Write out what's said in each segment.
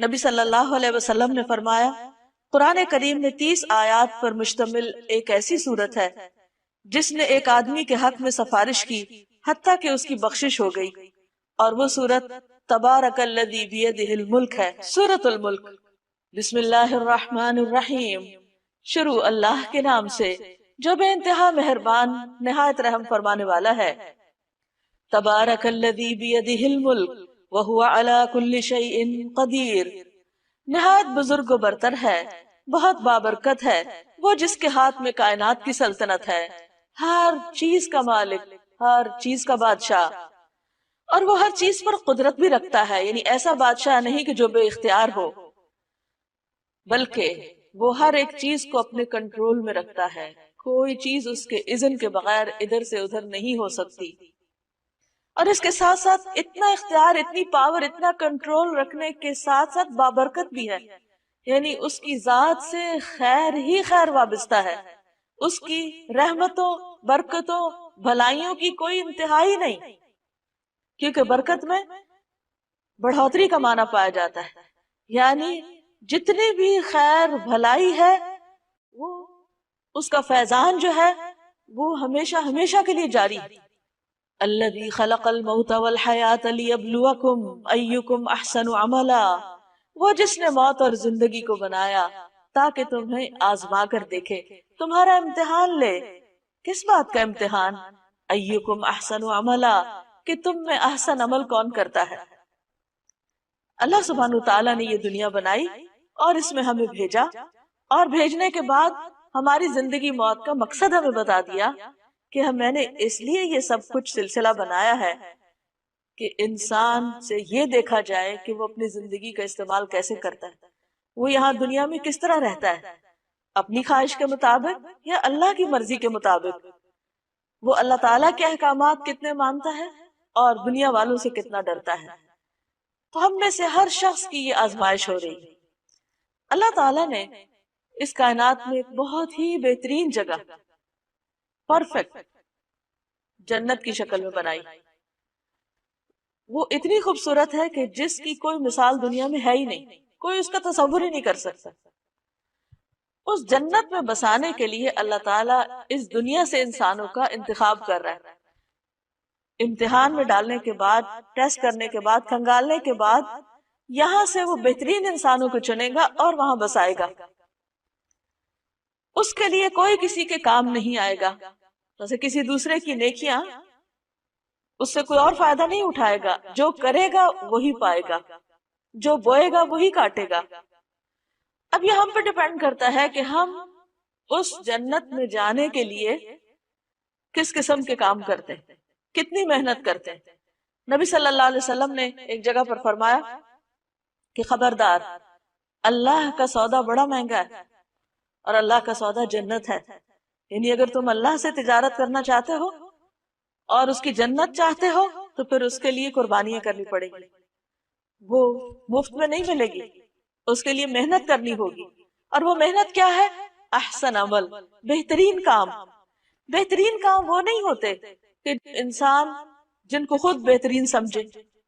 نبی صلی اللہ علیہ وسلم نے فرمایا قرآن کریم میں 30 آیات پر مشتمل ایک ایسی صورت ہے جس نے ایک آدمی کے حق میں سفارش کی حتیٰ کہ اس کی بخشش ہو گئی، اور وہ صورت تبارک الذی بیدہ الملک ہے، سورۃ الملک۔ بسم اللہ الرحمن الرحیم، شروع اللہ کے نام سے جو بے انتہا مہربان نہایت رحم فرمانے والا ہے۔ تبارک الذی بیدہ الملک وہو علی کل شیء قدیر، نہایت بزرگ و برتر ہے، بہت بابرکت ہے وہ جس کے ہاتھ میں کائنات کی سلطنت ہے، ہر چیز کا مالک، ہر چیز کا بادشاہ، اور وہ ہر چیز پر قدرت بھی رکھتا ہے، یعنی ایسا بادشاہ نہیں کہ جو بے اختیار ہو، بلکہ وہ ہر ایک چیز کو اپنے کنٹرول میں رکھتا ہے، کوئی چیز اس کے اذن کے بغیر ادھر سے ادھر نہیں ہو سکتی۔ اور اس کے ساتھ ساتھ اتنا اختیار، اتنی پاور، اتنا کنٹرول رکھنے کے ساتھ ساتھ بابرکت بھی ہے، یعنی اس کی ذات سے خیر ہی خیر وابستہ ہے، اس کی رحمتوں، برکتوں، بھلائیوں کی کوئی انتہائی نہیں، کیونکہ برکت میں بڑھوتری کا معنی پایا جاتا ہے، یعنی جتنی بھی خیر بھلائی ہے وہ اس کا فیضان جو ہے وہ ہمیشہ ہمیشہ کے لیے جاری ہے۔ الذی خلق الموت والحیات لیبلوکم ایکم احسن عملا، وہ جس نے موت اور زندگی کو بنایا تاکہ تمہیں آزما کر دیکھے، تمہارا امتحان لے۔ کس بات کا امتحان؟ ایکم احسن عملا، کہ تم میں احسن عمل کون کرتا ہے۔ اللہ سبحانہ وتعالی نے یہ دنیا بنائی اور اس میں ہمیں بھیجا، اور بھیجنے کے بعد ہماری زندگی موت کا مقصد ہمیں بتا دیا کہ میں نے اس لیے یہ سب کچھ سلسلہ بنایا ہے کہ انسان سے یہ دیکھا جائے کہ وہ اپنی زندگی کا استعمال کیسے کرتا ہے، وہ یہاں دنیا میں کس طرح رہتا ہے، اپنی خواہش کے مطابق یا اللہ کی مرضی کے مطابق، وہ اللہ تعالیٰ کے احکامات کتنے مانتا ہے اور دنیا والوں سے کتنا ڈرتا ہے۔ تو ہم میں سے ہر شخص کی یہ آزمائش ہو رہی ہے۔ اللہ تعالیٰ نے اس کائنات میں ایک بہت ہی بہترین جگہ، پرفیکٹ جنت کی شکل میں بنائی، وہ اتنی خوبصورت ہے کہ جس کی کوئی مثال دنیا میں ہے ہی نہیں، کوئی اس کا تصور ہی نہیں کر سکتا۔ اس جنت میں بسانے کے لیے اللہ تعالیٰ اس دنیا سے انسانوں کا انتخاب کر رہا ہے، امتحان میں ڈالنے کے بعد، ٹیسٹ کرنے کے بعد، کھنگالنے کے بعد یہاں سے وہ بہترین انسانوں کو چنے گا اور وہاں بسائے گا۔ اس کے لیے کوئی کسی کے کام نہیں آئے گا، جیسے کسی دوسرے کی نیکیاں اس سے کوئی اور فائدہ نہیں اٹھائے گا، جو کرے گا وہی پائے گا، جو بوئے گا وہی کاٹے گا۔ اب یہ ہم پہ ڈیپینڈ کرتا ہے کہ ہم اس جنت میں جانے کے لیے کس قسم کے کام کرتے ہیں، کتنی محنت کرتے ہیں۔ نبی صلی اللہ علیہ وسلم نے ایک جگہ پر فرمایا کہ خبردار، اللہ کا سودا بڑا مہنگا ہے اور اللہ کا سودا جنت ہے، یعنی اگر تم اللہ سے تجارت کرنا چاہتے ہو اور اس کی جنت چاہتے ہو تو پھر اس کے لیے قربانیاں کرنی پڑے گی، وہ مفت میں نہیں ملے گی، اس کے لیے محنت کرنی ہوگی۔ اور وہ محنت کیا ہے؟ احسن عمل، بہترین کام۔ بہترین کام وہ نہیں ہوتے کہ انسان جن کو خود بہترین سمجھے،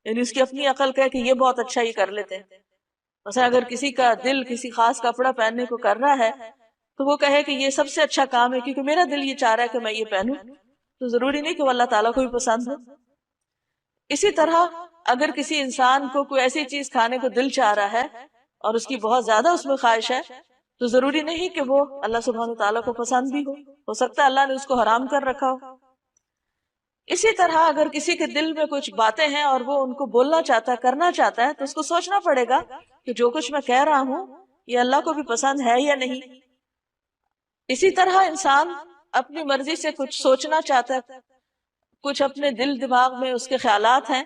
یعنی اس کی اپنی عقل کہے کہ یہ بہت اچھا، یہ کر لیتے ہیں۔ مثلا اگر کسی کا دل کسی خاص کپڑا پہننے کو کر رہا ہے تو وہ کہے کہ یہ سب سے اچھا کام ہے کیونکہ میرا دل یہ چاہ رہا ہے کہ میں یہ پہنوں، تو ضروری نہیں کہ وہ اللہ تعالیٰ کو بھی پسند ہو۔ اسی طرح اگر کسی انسان کو کوئی ایسی چیز کھانے کو دل چاہ رہا ہے اور اس کی بہت زیادہ اس میں خواہش ہے تو ضروری نہیں کہ وہ اللہ سبحانہ تعالیٰ کو پسند بھی ہو سکتا ہے اللہ نے اس کو حرام کر رکھا ہو۔ اسی طرح اگر کسی کے دل میں کچھ باتیں ہیں اور وہ ان کو بولنا چاہتا ہے، کرنا چاہتا ہے، تو اس کو سوچنا پڑے گا کہ جو کچھ میں کہہ رہا ہوں یہ اللہ کو بھی پسند ہے یا نہیں۔ اسی طرح انسان اپنی مرضی سے کچھ سوچنا چاہتا ہے، کچھ اپنے دل دماغ میں اس کے خیالات ہیں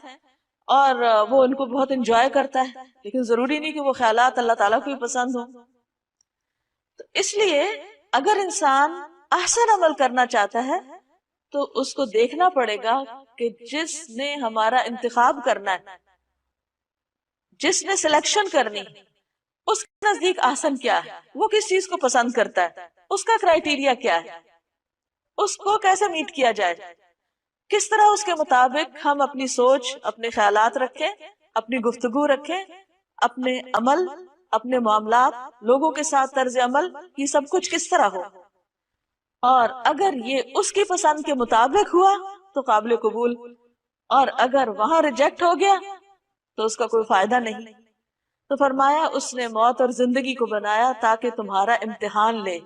اور وہ ان کو بہت انجوائے کرتا ہے، لیکن ضروری نہیں کہ وہ خیالات اللہ تعالیٰ کو بھی پسند ہوں۔ تو اس لیے اگر انسان احسن عمل کرنا چاہتا ہے تو اس کو دیکھنا پڑے گا کہ جس نے ہمارا انتخاب کرنا ہے، جس نے سلیکشن کرنی، اس کے نزدیک احسن کیا ہے، وہ کس چیز کو پسند کرتا ہے، اس کا کرائیٹیریا کیا ہے، اس کو کیسے میٹ کیا جائے، کس طرح اس کے مطابق ہم اپنی سوچ، اپنے خیالات رکھیں، اپنی گفتگو رکھیں اپنے عمل، اپنے معاملات، لوگوں کے ساتھ طرز عمل، یہ سب کچھ کس طرح ہو، اور اگر یہ اس کی پسند کے مطابق ہوا تو قابل قبول، اور اگر وہاں ریجیکٹ ہو گیا تو اس کا کوئی فائدہ نہیں۔ تو فرمایا اس نے موت اور زندگی کو بنایا تاکہ تمہارا امتحان لے۔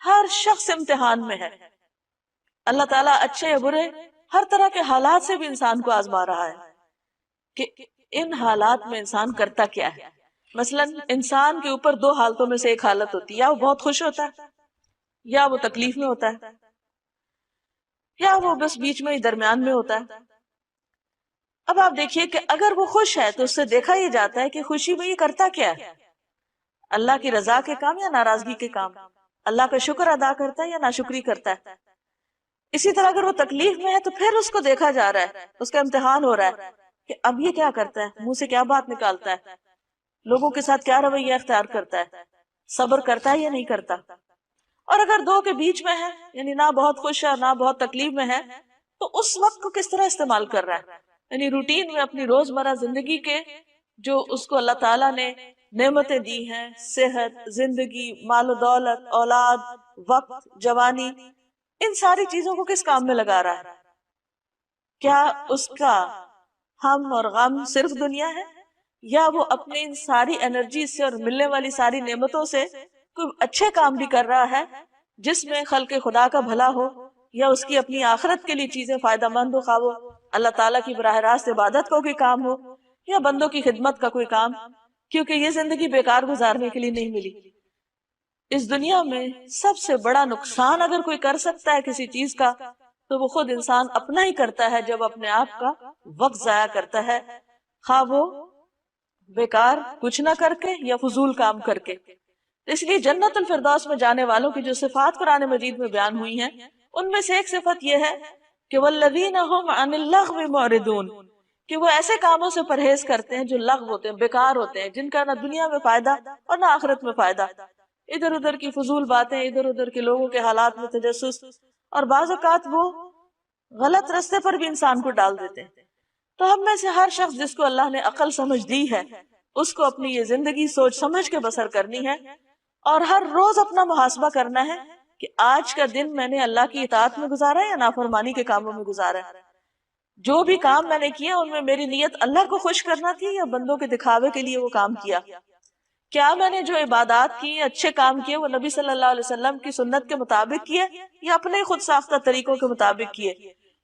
ہر شخص امتحان میں ہے، اللہ تعالیٰ اچھے یا برے ہر طرح کے حالات سے بھی انسان کو آزما رہا ہے کہ ان حالات میں انسان کرتا کیا ہے۔ مثلا انسان کے اوپر دو حالتوں میں سے ایک حالت ہوتی ہے، یا وہ بہت خوش ہوتا ہے یا وہ تکلیف میں ہوتا ہے، یا وہ بس بیچ میں ہی درمیان میں ہوتا ہے۔ اب آپ دیکھیے کہ اگر وہ خوش ہے تو اس سے دیکھا یہ جاتا ہے کہ خوشی میں یہ کرتا کیا ہے، اللہ کی رضا کے کام یا ناراضگی کے کام، اللہ کا شکر ادا کرتا ہے یا ناشکری کرتا ہے۔ اسی طرح اگر وہ تکلیف میں ہے تو پھر اس کو دیکھا جا رہا ہے، اس کا امتحان ہو رہا ہے کہ اب یہ کیا کرتا ہے، منہ سے کیا بات نکالتا ہے، لوگوں کے ساتھ کیا رویہ اختیار کرتا ہے، صبر کرتا ہے یا نہیں کرتا۔ اور اگر دو کے بیچ میں ہے، یعنی نہ بہت خوش ہے نہ بہت تکلیف میں ہے، تو اس وقت کو کس طرح استعمال کر رہا ہے، یعنی روٹین میں اپنی روزمرہ زندگی کے جو اس کو اللہ تعالیٰ نے نعمتیں دی ہیں، صحت، زندگی، مال و دولت، اولاد، وقت، جوانی، ان ساری چیزوں کو کس کام میں لگا رہا ہے؟ کیا اس کا ہم اور غم صرف دنیا ہے، یا وہ اپنی ان ساری انرجی سے اور ملنے والی ساری نعمتوں سے کوئی اچھے کام بھی کر رہا ہے جس میں خلق خدا کا بھلا ہو، یا اس کی اپنی آخرت کے لیے چیزیں فائدہ مند ہو، خواہ وہ اللہ تعالیٰ کی براہ راست عبادت کا کوئی کام ہو یا بندوں کی خدمت کا کوئی کام، کیونکہ یہ زندگی بیکار گزارنے کے لیے نہیں ملی۔ اس دنیا میں سب سے بڑا نقصان اگر کوئی کر سکتا ہے کسی چیز کا تو وہ خود انسان اپنا ہی کرتا ہے، جب اپنے آپ کا وقت ضائع کرتا ہے، خواہ وہ بیکار کچھ نہ کر کے یا فضول کام کر کے۔ اس لیے جنت الفردوس میں جانے والوں کی جو صفات قرآن مجید میں بیان ہوئی ہیں، ان میں سے ایک صفت یہ ہے کہ والذین هم عن اللغو معرضون، کہ وہ ایسے کاموں سے پرہیز کرتے ہیں جو لغو ہوتے ہیں، بیکار ہوتے ہیں، جن کا نہ دنیا میں فائدہ اور نہ آخرت میں فائدہ، ادھر ادھر کی فضول باتیں، ادھر ادھر کے لوگوں کے حالات میں تجسس، اور بعض اوقات وہ غلط رستے پر بھی انسان کو ڈال دیتے ہیں۔ تو ہم میں سے ہر شخص جس کو اللہ نے عقل سمجھ دی ہے، اس کو اپنی یہ زندگی سوچ سمجھ کے بسر کرنی ہے، اور ہر روز اپنا محاسبہ کرنا ہے کہ آج کا دن میں نے اللہ کی اطاعت میں گزارا ہے یا نافرمانی کے کاموں میں گزارا ہے، جو بھی کام میں نے کیا ان میں میری نیت اللہ کو خوش کرنا تھی یا بندوں کے دکھاوے کے لیے وہ کام کیا، کیا میں نے جو عبادات کی، اچھے کام کیے، وہ نبی صلی اللہ علیہ وسلم کی سنت کے مطابق کیے یا اپنے خود ساختہ طریقوں کے مطابق کیے،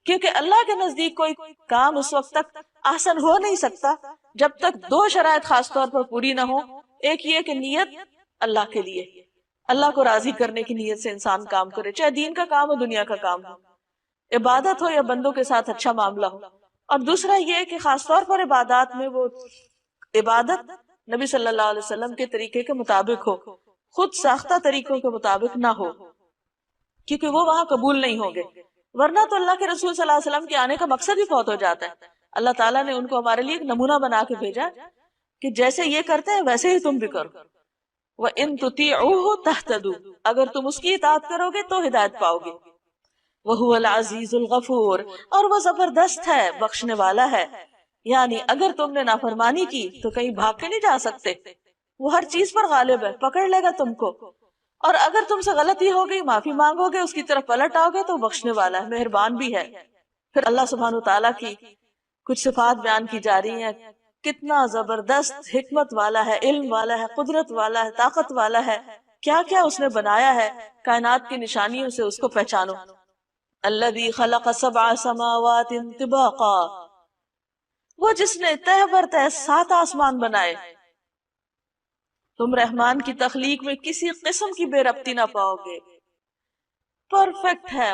کیونکہ اللہ کے نزدیک کوئی کام اس وقت تک احسن ہو نہیں سکتا جب تک دو شرائط خاص طور پر پوری نہ ہو۔ ایک یہ کہ نیت اللہ کے لیے، اللہ کو راضی کرنے کی نیت سے انسان کام کرے، چاہے دین کا کام ہو دنیا کا کام ہو، عبادت ہو یا بندوں کے ساتھ اچھا معاملہ ہو۔ اور دوسرا یہ کہ خاص طور پر عبادات میں وہ عبادت نبی صلی اللہ علیہ وسلم کے طریقے کے مطابق ہو، خود ساختہ طریقوں کے مطابق نہ ہو، کیونکہ وہ وہاں قبول نہیں ہوں گے، ورنہ تو اللہ کے رسول صلی اللہ علیہ وسلم کے آنے کا مقصد ہی فوت ہو جاتا ہے۔ اللہ تعالیٰ نے ان کو ہمارے لیے ایک نمونہ بنا کے بھیجا کہ جیسے یہ کرتے ہیں ویسے ہی تم بھی کرو، وَإِن تُطِيعُوهُ تَهْتَدُوا، اگر تم اس کی اطاعت کرو گے تو ہدایت پاؤ گے، وَهُوَ الْعَزِيزُ الْغَفُورُ، اور وہ زبردست ہے، بخشنے والا ہے، یعنی اگر تم نے نافرمانی کی تو کہیں بھاگ کے نہیں جا سکتے، وہ ہر چیز پر غالب ہے، پکڑ لے گا تم کو، اور اگر تم سے غلطی ہو گئی، معافی مانگو گے، اس کی طرف پلٹ آؤ گے تو بخشنے والا ہے، مہربان بھی ہے۔ پھر اللہ سبحانہ وتعالیٰ کی کچھ صفات بیان کی جا رہی ہیں، کتنا زبردست حکمت والا ہے، علم والا ہے، قدرت والا ہے، طاقت والا ہے، کیا کیا اس نے بنایا ہے، کائنات کی نشانیوں سے اس کو پہچانو۔ الذی خلق سبع سماوات طباقا، وہ جس نے تہ بر تہ 7 آسمان بنائے، تم رحمان کی تخلیق میں کسی قسم کی بے ربطی نہ پاؤ گے، پرفیکٹ ہے،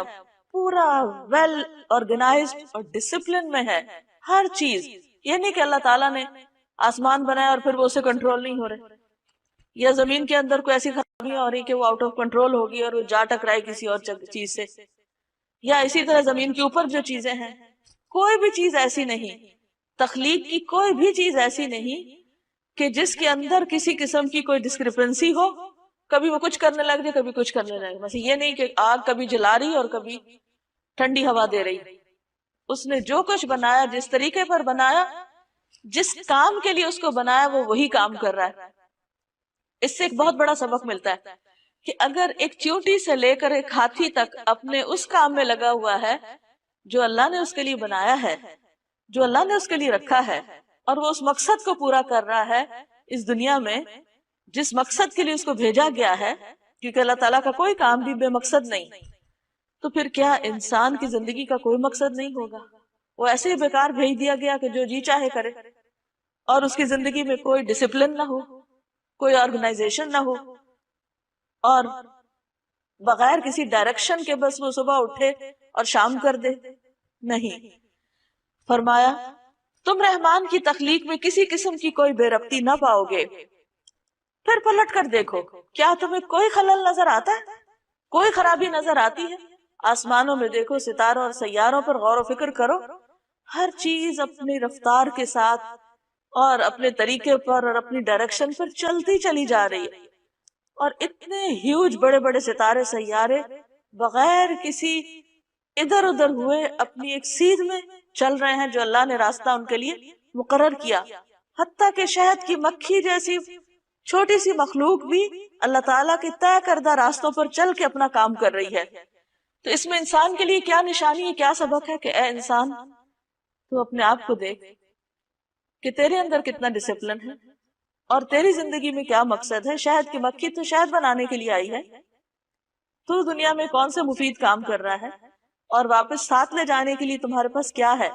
پورا ویل آرگنائزڈ اور ڈسپلن میں ہے ہر چیز۔ یہ نہیں کہ اللہ تعالیٰ نے آسمان بنایا اور پھر وہ اسے کنٹرول نہیں ہو رہے، یا زمین کے اندر کوئی ایسی خرابیاں ہو رہی کہ وہ آؤٹ آف کنٹرول ہوگی اور وہ جا ٹکرائے کسی اور چیز سے، یا اسی طرح زمین کے اوپر جو چیزیں ہیں، کوئی بھی چیز ایسی نہیں، تخلیق کی کوئی بھی چیز ایسی نہیں کہ جس کے اندر کسی قسم کی کوئی ڈسکرپنسی ہو، کبھی وہ کچھ کرنے لگ جائے کبھی کچھ کرنے لگے۔ مثلا یہ نہیں کہ آگ کبھی جلا رہی اور کبھی ٹھنڈی ہوا دے رہی، اس نے جو کچھ بنایا جس طریقے پر بنایا جس کام کے لیے اس کو بنایا وہ وہی کام کر رہا ہے. اس سے ایک بہت بڑا سبق ملتا ہے کہ اگر ایک چیونٹی سے لے کر ایک ہاتھی تک اپنے اس کام میں لگا ہوا ہے جو اللہ نے اس کے لیے بنایا ہے، جو اللہ نے اس کے لیے رکھا ہے، اور وہ اس مقصد کو پورا کر رہا ہے اس دنیا میں جس مقصد کے لیے اس کو بھیجا گیا ہے، کیونکہ اللہ تعالیٰ کا کوئی کام بھی بے مقصد نہیں، تو پھر کیا انسان کی زندگی کا کوئی مقصد نہیں ہوگا؟ وہ ایسے ہی بیکار بھیج دیا گیا کہ جو جی چاہے کرے، اور اس کی زندگی میں کوئی ڈسپلن نہ ہو، کوئی آرگنائزیشن نہ ہو، اور بغیر کسی ڈائریکشن کے بس وہ صبح اٹھے اور شام کر دے. نہیں، فرمایا تم رحمان کی تخلیق میں کسی قسم کی کوئی بے ربطی نہ پاؤ گے. پھر پلٹ کر دیکھو، کیا تمہیں کوئی خلل نظر آتا ہے؟ کوئی خرابی نظر آتی ہے؟ آسمانوں میں دیکھو، ستاروں اور سیاروں پر غور و فکر کرو، ہر چیز اپنی رفتار کے ساتھ اور اپنے طریقے پر اور اپنی ڈائریکشن پر چلتی چلی جا رہی ہے، اور اتنے ہیوج بڑے بڑے ستارے سیارے بغیر کسی ادھر ادھر ہوئے اپنی ایک سیدھ میں چل رہے ہیں جو اللہ نے راستہ ان کے لیے مقرر کیا. حتیٰ کہ شہد کی مکھی جیسی چھوٹی سی مخلوق بھی اللہ تعالیٰ کے طے کردہ راستوں پر چل کے اپنا کام کر رہی ہے. تو اس میں انسان کے لیے کیا نشانی ہے، کیا سبق ہے کہ اے انسان تو اپنے آپ کو دیکھ کہ تیرے اندر کتنا ڈسپلن ہے اور تیری زندگی میں کیا مقصد ہے. شہد کی مکھی تو شہد بنانے کے لیے آئی ہے، تو دنیا میں کون سے مفید کام کر رہا ہے، اور واپس ساتھ لے جانے کے لیے تمہارے پاس کیا ہے.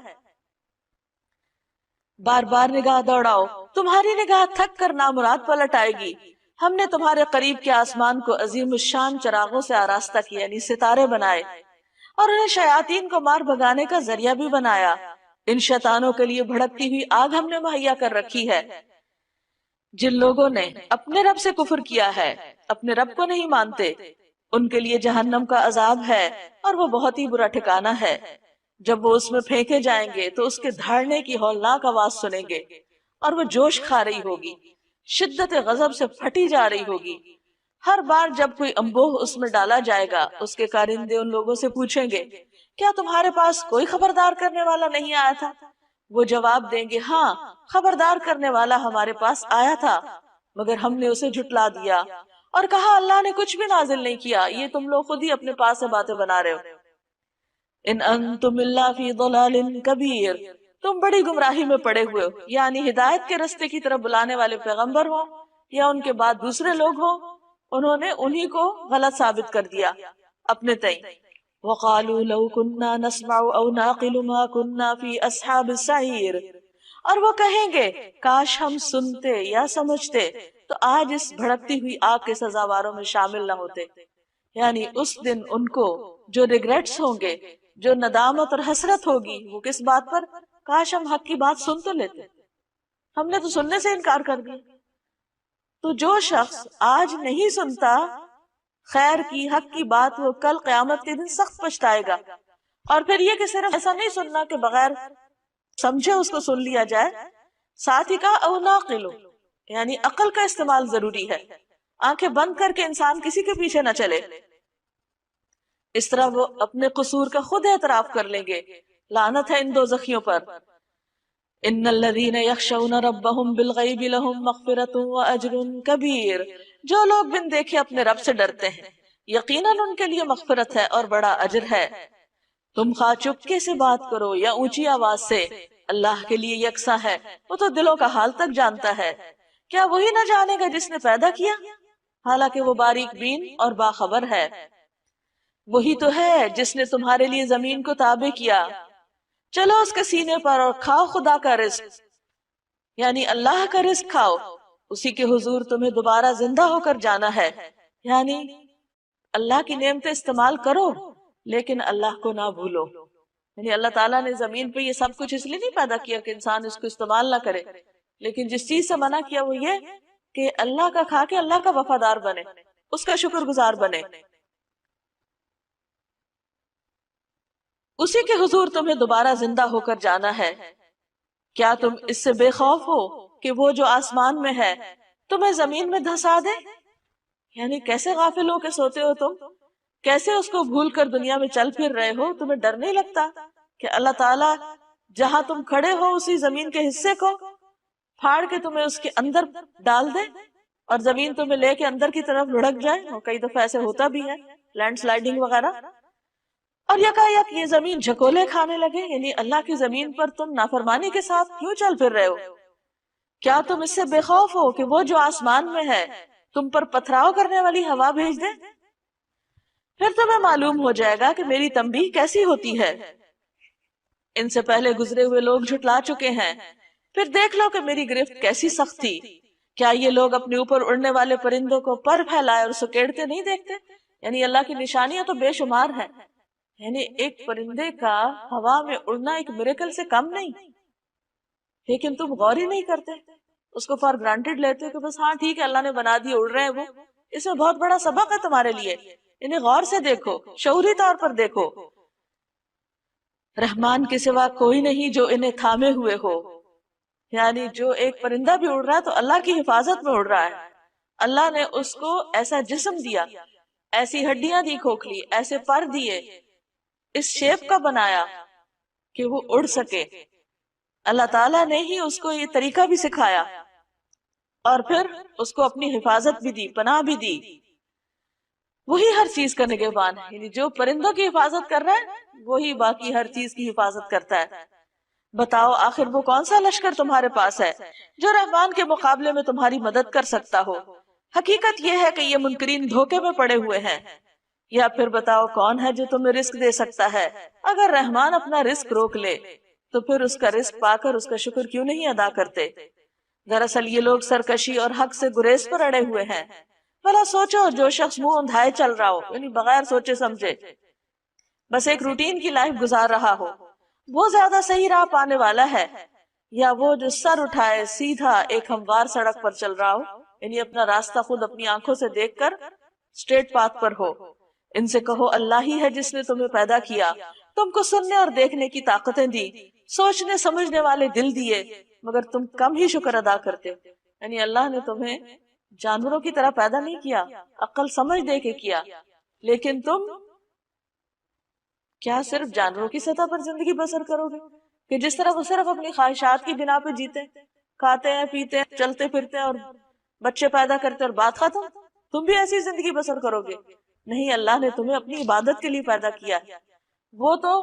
بار بار نگاہ دوڑاؤ، تمہاری نگاہ تھک کر نامراد پلٹ آئے گی. ہم نے تمہارے قریب کے آسمان کو عظیم الشان چراغوں سے آراستہ کیا، یعنی ستارے بنائے، اور انہیں شیاطین کو مار بھگانے کا ذریعہ بھی بنایا. ان شیطانوں کے لیے بھڑکتی ہوئی آگ ہم نے مہیا کر رکھی ہے. جن لوگوں نے اپنے رب سے کفر کیا ہے، اپنے رب کو نہیں مانتے، ان کے لیے جہنم کا عذاب ہے، اور وہ بہت ہی برا ٹھکانہ ہے. جب وہ اس میں پھینکے جائیں گے تو اس کے دھاڑنے کی ہولناک آواز سنیں گے، اور وہ جوش کھا رہی ہوگی، شدت غضب سے پھٹی جا رہی ہوگی. ہر بار جب کوئی انبوہ اس میں ڈالا جائے گا، اس کے کارندے ان لوگوں سے پوچھیں گے، کیا تمہارے پاس کوئی خبردار کرنے والا نہیں آیا تھا؟ وہ جواب دیں گے، ہاں، خبردار کرنے والا ہمارے پاس آیا تھا، مگر ہم نے اسے جھٹلا دیا اور کہا اللہ نے کچھ بھی نازل نہیں کیا، یہ تم لوگ خود ہی اپنے پاس سے باتیں بنا رہے ہو. ان انتم الا فی ضلال کبیر، تم بڑی گمراہی میں پڑے ہوئے ہو. یعنی ہدایت کے رستے کی طرف بلانے والے پیغمبر ہوں یا ان کے بعد دوسرے لوگ ہوں، انہوں نے انہی کو غلط ثابت کر دیا اپنے تئیں. وقالوا لو كنا نسمع او نعقل ما كنا في اصحاب السعیر، اور وہ کہیں گے کاش ہم سنتے یا سمجھتے تو آج اس بھڑکتی ہوئی آگ کے سزاواروں میں شامل نہ ہوتے. یعنی اس دن ان کو جو ریگریٹس ہوں گے، جو ندامت اور حسرت ہوگی، وہ کس بات پر؟ کاش ہم حق کی بات سن تو لیتے، ہم نے تو سننے سے انکار کر دیا. تو جو شخص آج نہیں سنتا خیر کی، حق کی بات، وہ کل قیامت کے دن سخت پچھتائے گا. اور پھر یہ کہ صرف ایسا نہیں سننا کہ بغیر سمجھے اس کو سن لیا جائے، ساتھ ہی کہا او ناقلو، یعنی عقل کا استعمال ضروری ہے. آنکھیں بند کر کے انسان کسی کے پیچھے نہ چلے، اس طرح وہ اپنے قصور کا خود اعتراف کر لیں گے. لعنت ہے ان دوزخیوں پر. ان الذین یخشون ربهم بالغیب لهم مغفرۃ واجر کبیر، جو لوگ بن دیکھے اپنے رب سے ڈرتے ہیں، یقیناً ان کے لیے مغفرت ہے اور بڑا اجر ہے. تم خواہ چپکے سے بات کرو یا اونچی آواز سے، اللہ کے لیے یکساں ہے، وہ تو دلوں کا حال تک جانتا ہے. کیا وہی نہ جانے گا جس نے پیدا کیا، حالانکہ وہ باریک بین اور باخبر ہے. وہی تو ہے جس نے تمہارے لیے زمین کو تابع کیا، چلو اس کے سینے پر اور کھاؤ خدا کا رزق، یعنی اللہ کا رزق کھاؤ، اسی کے حضور تمہیں دوبارہ زندہ ہو کر جانا ہے. یعنی اللہ کی نعمتیں استعمال کرو لیکن اللہ کو نہ بھولو. یعنی اللہ تعالیٰ نے زمین پہ یہ سب کچھ اس لیے نہیں پیدا کیا کہ انسان اس کو استعمال نہ کرے، لیکن جس چیز سے منع کیا وہ یہ کہ اللہ کا کھا کے اللہ کا وفادار بنے، اس کا شکر گزار بنے. اسی کے حضور تمہیں دوبارہ زندہ ہو کر جانا ہے. کیا تم اس سے بے خوف ہو کہ وہ جو آسمان میں ہے تمہیں زمین میں دھسا دے؟ یعنی کیسے غافل ہو کے سوتے ہو تم، کیسے اس کو بھول کر دنیا میں چل پھر رہے ہو؟ تمہیں ڈر نہیں لگتا کہ اللہ تعالیٰ جہاں تم کھڑے ہو اسی زمین کے حصے کو پھاڑ کے تمہیں اس کے اندر ڈال دے اور زمین تمہیں لے کے اندر کی طرف لڑک جائے، اور کئی دفعہ ایسے ہوتا بھی ہے، لینڈ سلائیڈنگ وغیرہ، اور یکایک یہ زمین جھکولے کھانے لگے. یعنی اللہ کی زمین پر تم نافرمانی کے ساتھ کیوں چل پھر رہے ہو؟ کیا تم اس سے بے خوف ہو کہ وہ جو آسمان میں ہے تم پر پتھراؤ کرنے والی ہوا بھیج دے؟ پھر تمہیں معلوم ہو جائے گا کہ میری تنبیہ کیسی ہوتی ہے. ان سے پہلے گزرے ہوئے لوگ جھٹلا چکے ہیں، پھر دیکھ لو کہ میری گرفت کیسی سخت تھی. کیا یہ لوگ اپنے اوپر اڑنے والے پرندوں کو پر پھیلائے اور سکیڑتے نہیں دیکھتے؟ یعنی اللہ کی نشانیاں تو بے شمار ہیں. یعنی ایک پرندے کا ہوا میں اڑنا ایک میریکل سے کم نہیں، لیکن تم غور ہی نہیں کرتے، اس کو فار گرانٹیڈ لیتے کہ بس ہاں ٹھیک ہے اللہ نے بنا دی، اڑ رہے ہیں وہ. اس میں بہت بڑا سبق ہے تمہارے لیے. انہیں غور سے دیکھو، شعوری طور پر دیکھو. رحمان کے سوا کوئی نہیں جو انہیں تھامے ہوئے ہو. یعنی جو ایک پرندہ بھی اڑ رہا ہے تو اللہ کی حفاظت میں اڑ رہا ہے. اللہ نے اس کو ایسا جسم دیا، ایسی ہڈیاں دی کھوکھلی، ایسے پر دیے، اس شیپ کا بنایا کہ وہ اڑ سکے. اللہ تعالیٰ نے ہی اس کو یہ طریقہ بھی سکھایا اور پھر اس کو اپنی حفاظت بھی دی، پناہ بھی دی. وہی ہر چیز کا نگہبان ہے. یعنی جو پرندوں کی حفاظت کر رہا ہے وہی باقی ہر چیز کی حفاظت کرتا ہے. بتاؤ آخر وہ کون سا لشکر تمہارے پاس ہے جو رحمان کے مقابلے میں تمہاری مدد کر سکتا ہو؟ حقیقت یہ ہے کہ یہ منکرین دھوکے میں پڑے ہوئے ہیں. یا پھر بتاؤ کون ہے جو تمہیں رزق دے سکتا ہے؟ اگر رحمان اپنا رزق روک لے تو پھر اس کا رزق پا کر اس کا شکر کیوں نہیں ادا کرتے؟ دراصل یہ لوگ سرکشی اور حق سے گریز پر اڑے ہوئے ہیں. بھلا سوچو جو شخص منہ اندھائے چل رہا ہو، یعنی بغیر سوچے سمجھے بس ایک روٹین کی لائف گزار رہا ہو، وہ زیادہ صحیح راہ پانے والا ہے، یا وہ جو سر اٹھائے سیدھا ایک ہموار سڑک پر چل رہا ہو، یعنی اپنا راستہ خود اپنی آنکھوں سے دیکھ کر اسٹریٹ پاتھ پر ہو؟ ان سے کہو اللہ ہی ہے جس نے تمہیں پیدا کیا، تم کو سننے اور دیکھنے کی طاقتیں دی، سوچنے سمجھنے والے دل دیے، مگر تم کم ہی شکر ادا کرتے. یعنی اللہ نے تمہیں جانوروں کی طرح پیدا نہیں کیا، عقل سمجھ دے کے کیا، لیکن تم کیا صرف جانوروں کی سطح پر زندگی بسر کرو گے کہ جس طرح وہ صرف اپنی خواہشات کی بنا پہ جیتے، کھاتے ہیں، پیتے ہیں، چلتے پھرتے ہیں اور بچے پیدا کرتے اور بات ختم؟ تم بھی ایسی زندگی بسر کرو گے؟ نہیں، اللہ نے تمہیں اپنی عبادت کے لیے پیدا کیا. وہ تو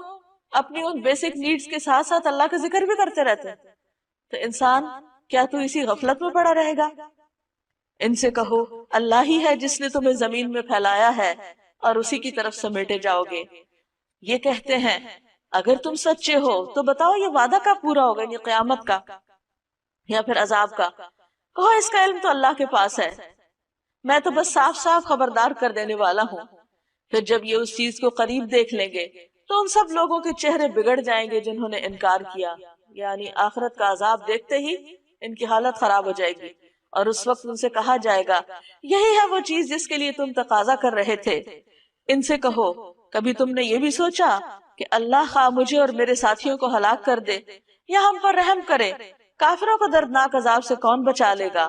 اپنی ان بیسک نیڈز کے ساتھ ساتھ اللہ کا ذکر بھی کرتے رہتے ہیں. تو انسان کیا تو اسی غفلت میں پڑا رہے گا؟ ان سے کہو اللہ ہی ہے جس نے تمہیں زمین میں پھیلایا ہے اور اسی کی طرف سمیٹے جاؤ گے. یہ کہتے ہیں اگر تم سچے ہو تو بتاؤ یہ وعدہ کب پورا ہوگا، یعنی قیامت کا یا پھر عذاب کا؟ کہو اس کا علم تو اللہ کے پاس ہے، میں تو بس صاف صاف خبردار کر دینے والا ہوں. پھر جب یہ اس چیز کو قریب دیکھ لیں گے تو ان سب لوگوں کے چہرے بگڑ جائیں گے جنہوں نے انکار کیا. یعنی آخرت کا عذاب دیکھتے ہی ان کی حالت خراب ہو جائے گی، اور اس وقت ان سے کہا جائے گا یہی ہے وہ چیز جس کے لیے تم تقاضا کر رہے تھے. ان سے کہو کبھی تم نے یہ بھی سوچا کہ اللہ خواہ مجھے اور میرے ساتھیوں کو ہلاک کر دے یا ہم پر رحم کرے، کافروں کو دردناک عذاب سے کون بچا لے گا؟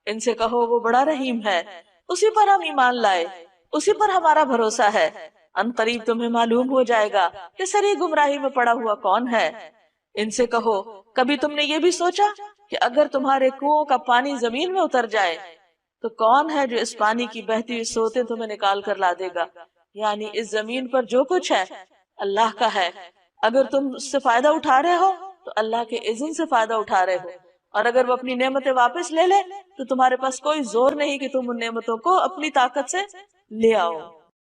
ان سے کہو وہ بڑا رحیم ہے، اسی پر ہم ایمان لائے، اسی پر ہمارا بھروسہ ہے. ان قریب تمہیں معلوم ہو جائے گا کہ سری گمراہی میں پڑا ہوا کون ہے. ان سے کہو کبھی تم نے یہ بھی سوچا کہ اگر تمہارے کنووں کا پانی زمین میں اتر جائے تو کون ہے جو اس پانی کی بہتی ہوئی سوتیں تمہیں نکال کر لا دے گا؟ یعنی اس زمین پر جو کچھ ہے اللہ کا ہے. اگر تم اس سے فائدہ اٹھا رہے ہو تو اللہ کے اذن سے فائدہ اٹھا رہے ہو، اور اگر وہ اپنی نعمتیں واپس لے لے تو تمہارے پاس کوئی زور نہیں کہ تم ان نعمتوں کو اپنی طاقت سے لے آؤ.